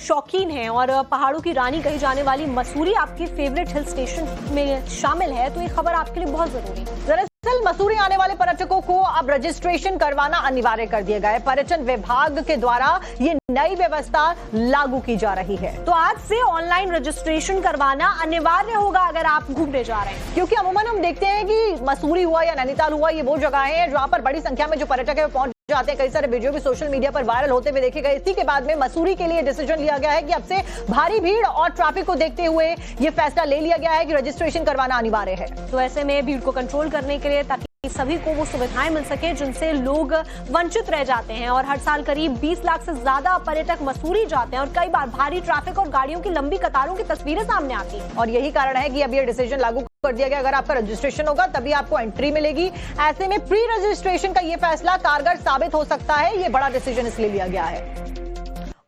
शौकीन हैं और पहाड़ों की रानी कही जाने वाली मसूरी आपकी फेवरेट हिल स्टेशन में शामिल है, तो ये खबर आपके लिए बहुत जरूरी है। दरअसल मसूरी आने वाले पर्यटकों को अब रजिस्ट्रेशन करवाना अनिवार्य कर दिया गया है। पर्यटन विभाग के द्वारा ये नई व्यवस्था लागू की जा रही है। तो आज से ऑनलाइन रजिस्ट्रेशन करवाना अनिवार्य होगा अगर आप घूमने जा रहे हैं, क्योंकि अमूमन हम देखते हैं कि मसूरी हुआ या नैनीताल हुआ, ये वो जगह है जहां पर बड़ी संख्या में जो पर्यटक है वो पहुंच जाते हैं। कई सारे वीडियो भी सोशल मीडिया पर वायरल होते हुए देखे गए। इसी के बाद में मसूरी के लिए डिसीजन लिया गया है कि अब से भारी भीड़ और ट्रैफिक को देखते हुए ये फैसला ले लिया गया है कि रजिस्ट्रेशन करवाना अनिवार्य है। तो ऐसे में भीड़ को कंट्रोल करने के लिए, ताकि सभी को वो सुविधाएं मिल सके जिनसे लोग वंचित रह जाते हैं, और हर साल करीब 20 लाख से ज्यादा पर्यटक मसूरी जाते हैं और कई बार भारी ट्रैफिक और गाड़ियों की लंबी कतारों की तस्वीरें सामने आती हैं। और यही कारण है कि अब ये डिसीजन लागू कर दिया गया। अगर आपका रजिस्ट्रेशन होगा तभी आपको एंट्री मिलेगी। ऐसे में प्री रजिस्ट्रेशन का ये फैसला कारगर साबित हो सकता है। ये बड़ा डिसीजन इसलिए लिया गया है।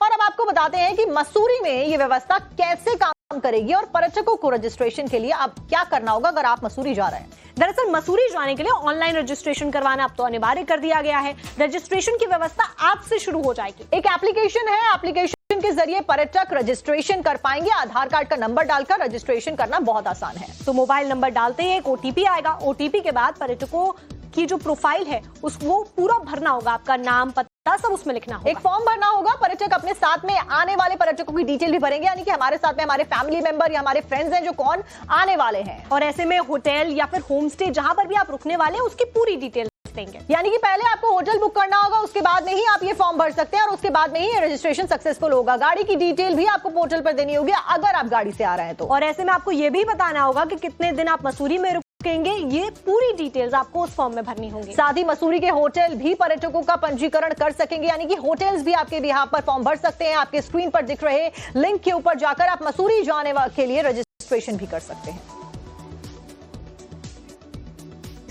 और अब आपको बताते हैं कि मसूरी में ये व्यवस्था कैसे काम करेगी और पर्यटकों को रजिस्ट्रेशन के लिए अब क्या करना होगा अगर आप मसूरी जा रहे हैं। दरअसल मसूरी जाने के लिए ऑनलाइन रजिस्ट्रेशन करवाना अब तो अनिवार्य कर दिया गया है। रजिस्ट्रेशन की व्यवस्था आज से शुरू हो जाएगी। एक एप्लीकेशन है, एप्लीकेशन के जरिए पर्यटक रजिस्ट्रेशन कर पाएंगे। आधार कार्ड का नंबर डालकर रजिस्ट्रेशन करना बहुत आसान है। तो मोबाइल नंबर डालते ही एक ओटीपी आएगा। ओटीपी के बाद पर्यटकों की जो प्रोफाइल है उसको पूरा भरना होगा। आपका नाम, पता सब उसमें लिखना होगा। एक फॉर्म भरना होगा। पर्यटक अपने साथ में आने वाले पर्यटकों की डिटेल भी भरेंगे, यानी कि हमारे साथ में हमारे फैमिली मेंबर या हमारे फ्रेंड्स हैं जो कौन आने वाले हैं। और ऐसे में होटल या फिर होम स्टे जहां पर भी आप रुकने वाले हैं उसकी पूरी डिटेल देंगे। यानी कि पहले आपको होटल बुक करना होगा, उसके बाद में ही आप ये फॉर्म भर सकते हैं और उसके बाद में ही रजिस्ट्रेशन सक्सेसफुल होगा। गाड़ी की डिटेल भी आपको पोर्टल पर देनी होगी अगर आप गाड़ी से आ रहे हैं तो। और ऐसे में आपको ये भी बताना होगा कि कितने दिन आप मसूरी में रुकेंगे। ये पूरी डिटेल्स आपको उस फॉर्म में भरनी होंगी। साथ ही मसूरी के होटल भी पर्यटकों का पंजीकरण कर सकेंगे, यानी कि होटल्स भी आपके बिहाफ पर फॉर्म भर सकते हैं। आपके स्क्रीन पर दिख रहे लिंक के ऊपर जाकर आप मसूरी जाने के लिए रजिस्ट्रेशन भी कर सकते हैं।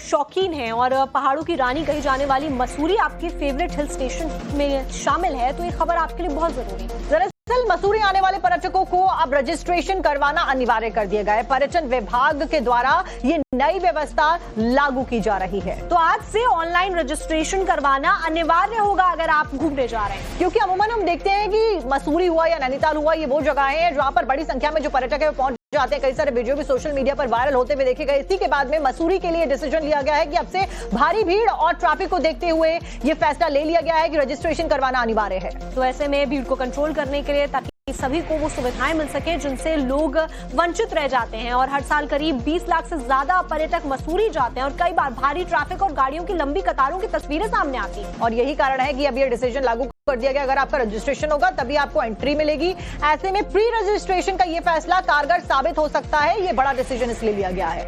शौकीन हैं और पहाड़ों की रानी कही जाने वाली मसूरी आपकी फेवरेट हिल स्टेशन में शामिल है, तो ये खबर आपके लिए बहुत जरूरी है। दरअसल मसूरी आने वाले पर्यटकों को अब रजिस्ट्रेशन करवाना अनिवार्य कर दिया गया है। पर्यटन विभाग के द्वारा ये नई व्यवस्था लागू की जा रही है। तो आज से ऑनलाइन रजिस्ट्रेशन करवाना अनिवार्य होगा अगर आप घूमने जा रहे हैं, क्योंकि अमूमन हम देखते हैं कि मसूरी हुआ या नैनीताल हुआ, ये वो जगह है जहां पर बड़ी संख्या में जो पर्यटक है वो पहुंच जाते हैं। कई सारे वीडियो भी सोशल मीडिया पर वायरल होते हुए देखे गए। इसी के बाद में मसूरी के लिए डिसीजन लिया गया है कि अब से भारी भीड़ और ट्रैफिक को देखते हुए ये फैसला ले लिया गया है कि रजिस्ट्रेशन करवाना अनिवार्य है। तो ऐसे में भीड़ को कंट्रोल करने के लिए, ताकि सभी को वो सुविधाएं मिल सके जिनसे लोग वंचित रह जाते हैं, और हर साल करीब 20 लाख से ज्यादा पर्यटक मसूरी जाते हैं और कई बार भारी ट्रैफिक और गाड़ियों की लंबी कतारों की तस्वीरें सामने आती हैं। और यही कारण है कि अब ये डिसीजन लागू कर दिया गया। अगर आपका रजिस्ट्रेशन होगा तभी आपको एंट्री मिलेगी। ऐसे में प्री रजिस्ट्रेशन का ये फैसला कारगर साबित हो सकता है। ये बड़ा डिसीजन इसलिए लिया गया है।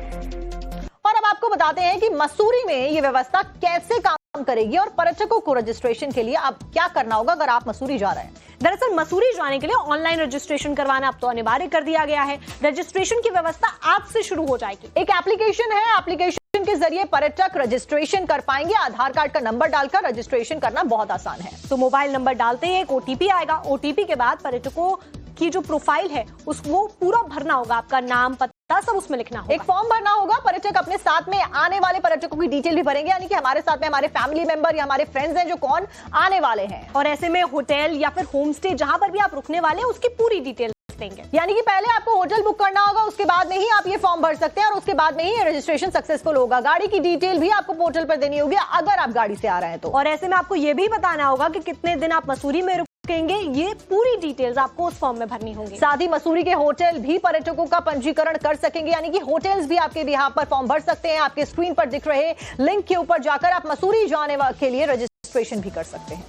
और अब आपको बताते हैं कि मसूरी में ये व्यवस्था कैसे काम करेगी और पर्यटकों को रजिस्ट्रेशन के लिए अब क्या करना होगा अगर आप मसूरी जा रहे हैं। दरअसल मसूरी जाने के लिए ऑनलाइन रजिस्ट्रेशन करवाना अब तो अनिवार्य कर दिया गया है। रजिस्ट्रेशन की व्यवस्था आज से शुरू हो जाएगी। एक एप्लीकेशन है, एप्लीकेशन के जरिए पर्यटक रजिस्ट्रेशन कर पाएंगे। आधार कार्ड का नंबर डालकर रजिस्ट्रेशन करना बहुत आसान है। तो मोबाइल नंबर डालते ही एक ओटीपी आएगा। ओटीपी के बाद पर्यटकों की जो प्रोफाइल है उसको पूरा भरना होगा। आपका नाम, पता सब उसमें लिखना होगा। एक फॉर्म भरना होगा। पर्यटक अपने साथ में आने वाले पर्यटकों की डिटेल भी भरेंगे, यानी कि हमारे साथ में हमारे फैमिली मेंबर या हमारे फ्रेंड्स हैं जो कौन आने वाले हैं। और ऐसे में होटल या फिर होम स्टे जहां पर भी आप रुकने वाले हैं उसकी पूरी डिटेल देंगे। यानी कि पहले आपको होटल बुक करना होगा, उसके बाद में ही आप ये फॉर्म भर सकते हैं और उसके बाद में ही रजिस्ट्रेशन सक्सेसफुल होगा। गाड़ी की डिटेल भी आपको पोर्टल पर देनी होगी अगर आप गाड़ी से आ रहे हैं तो। और ऐसे में आपको ये भी बताना होगा कि कितने दिन आप मसूरी में रुकेंगे। ये पूरी डिटेल्स आपको उस फॉर्म में भरनी होंगी। साथ ही मसूरी के होटल भी पर्यटकों का पंजीकरण कर सकेंगे, यानी कि होटल्स भी आपके बिहाफ पर फॉर्म भर सकते हैं। आपके स्क्रीन पर दिख रहे लिंक के ऊपर जाकर आप मसूरी जाने के लिए रजिस्ट्रेशन भी कर सकते हैं।